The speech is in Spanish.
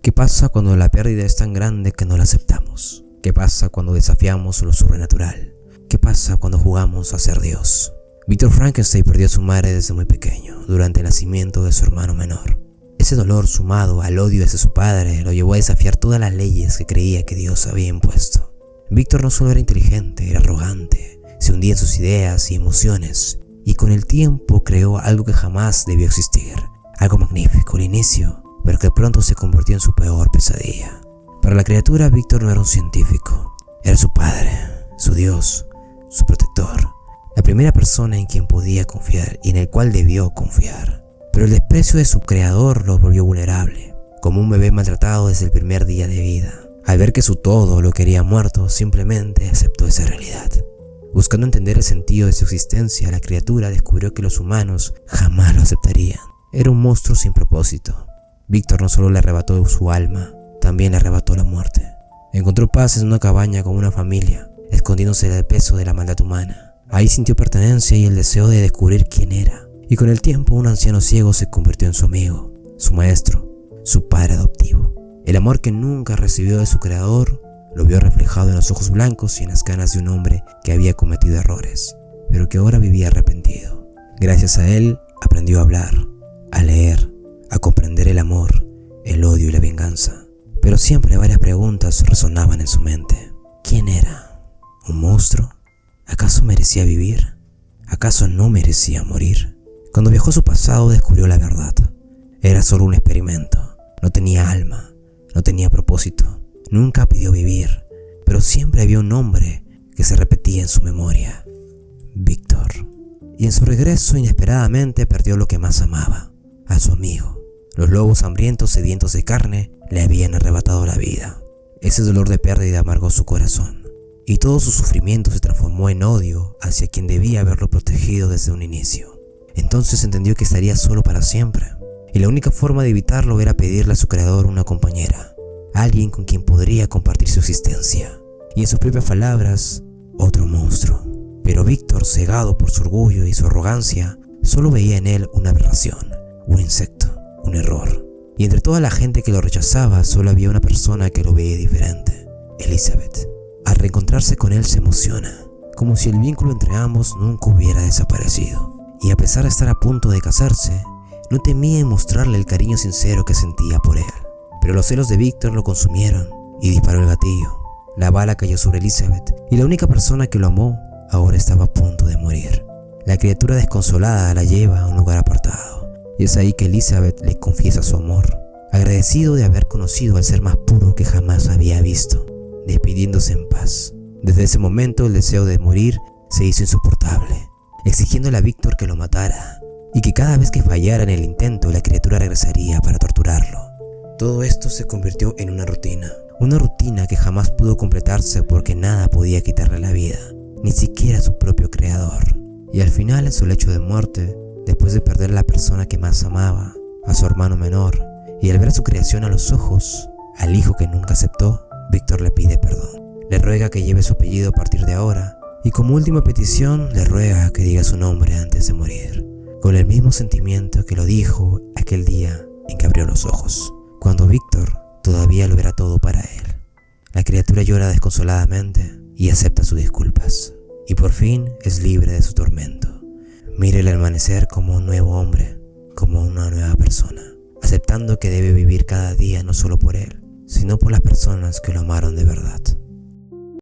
¿Qué pasa cuando la pérdida es tan grande que no la aceptamos? ¿Qué pasa cuando desafiamos lo sobrenatural? ¿Qué pasa cuando jugamos a ser Dios? Víctor Frankenstein perdió a su madre desde muy pequeño, durante el nacimiento de su hermano menor. Ese dolor, sumado al odio hacia su padre, lo llevó a desafiar todas las leyes que creía que Dios había impuesto. Víctor no solo era inteligente, era arrogante, se hundía en sus ideas y emociones, y con el tiempo creó algo que jamás debió existir, algo magnífico al inicio, pero que pronto se convirtió en su peor pesadilla. Para la criatura, Víctor no era un científico, era su padre, su Dios, su protector, la primera persona en quien podía confiar y en el cual debió confiar. Pero el desprecio de su creador lo volvió vulnerable, como un bebé maltratado desde el primer día de vida. Al ver que su todo lo quería muerto, simplemente aceptó esa realidad. Buscando entender el sentido de su existencia, la criatura descubrió que los humanos jamás lo aceptarían. Era un monstruo sin propósito. Víctor no solo le arrebató su alma, también le arrebató la muerte. Encontró paz en una cabaña con una familia, escondiéndose del peso de la maldad humana. Ahí sintió pertenencia y el deseo de descubrir quién era. Y con el tiempo un anciano ciego se convirtió en su amigo, su maestro, su padre adoptivo. El amor que nunca recibió de su creador lo vio reflejado en los ojos blancos y en las canas de un hombre que había cometido errores, pero que ahora vivía arrepentido. Gracias a él aprendió a hablar, a leer, a comprender el amor, el odio y la venganza. Pero siempre varias preguntas resonaban en su mente. ¿Quién era? ¿Un monstruo? ¿Acaso merecía vivir? ¿Acaso no merecía morir? Cuando viajó a su pasado descubrió la verdad. Era solo un experimento. No tenía alma, no tenía propósito. Nunca pidió vivir, pero siempre había un nombre que se repetía en su memoria: Víctor. Y en su regreso inesperadamente perdió lo que más amaba, a su amigo. Los lobos hambrientos, sedientos de carne, le habían arrebatado la vida. Ese dolor de pérdida amargó su corazón, y todo su sufrimiento se transformó en odio hacia quien debía haberlo protegido desde un inicio. Entonces entendió que estaría solo para siempre, y la única forma de evitarlo era pedirle a su creador una compañera, alguien con quien podría compartir su existencia, y en sus propias palabras, otro monstruo. Pero Víctor, cegado por su orgullo y su arrogancia, solo veía en él una aberración, un insecto, un error. Y entre toda la gente que lo rechazaba, solo había una persona que lo veía diferente: Elizabeth. Al reencontrarse con él se emociona, como si el vínculo entre ambos nunca hubiera desaparecido. Y a pesar de estar a punto de casarse, no temía en mostrarle el cariño sincero que sentía por él. Pero los celos de Víctor lo consumieron y disparó el gatillo. La bala cayó sobre Elizabeth y la única persona que lo amó ahora estaba a punto de morir. La criatura desconsolada la lleva a un lugar apartado y es ahí que Elizabeth le confiesa su amor, agradecido de haber conocido al ser más puro que jamás había visto, despidiéndose en paz. Desde ese momento el deseo de morir se hizo insoportable, exigiéndole a Víctor que lo matara y que cada vez que fallara en el intento la criatura regresaría para torturarlo. Todo esto se convirtió en una rutina que jamás pudo completarse porque nada podía quitarle la vida, ni siquiera su propio creador. Y al final, en su lecho de muerte, después de perder a la persona que más amaba, a su hermano menor, y al ver a su creación a los ojos, al hijo que nunca aceptó, Víctor le pide perdón. Le ruega que lleve su apellido a partir de ahora, y como última petición le ruega que diga su nombre antes de morir, con el mismo sentimiento que lo dijo aquel día en que abrió los ojos, cuando Víctor todavía lo era todo para él. La criatura llora desconsoladamente y acepta sus disculpas, y por fin es libre de su tormento. Mira el amanecer como un nuevo hombre, como una nueva persona, aceptando que debe vivir cada día no solo por él, sino por las personas que lo amaron de verdad.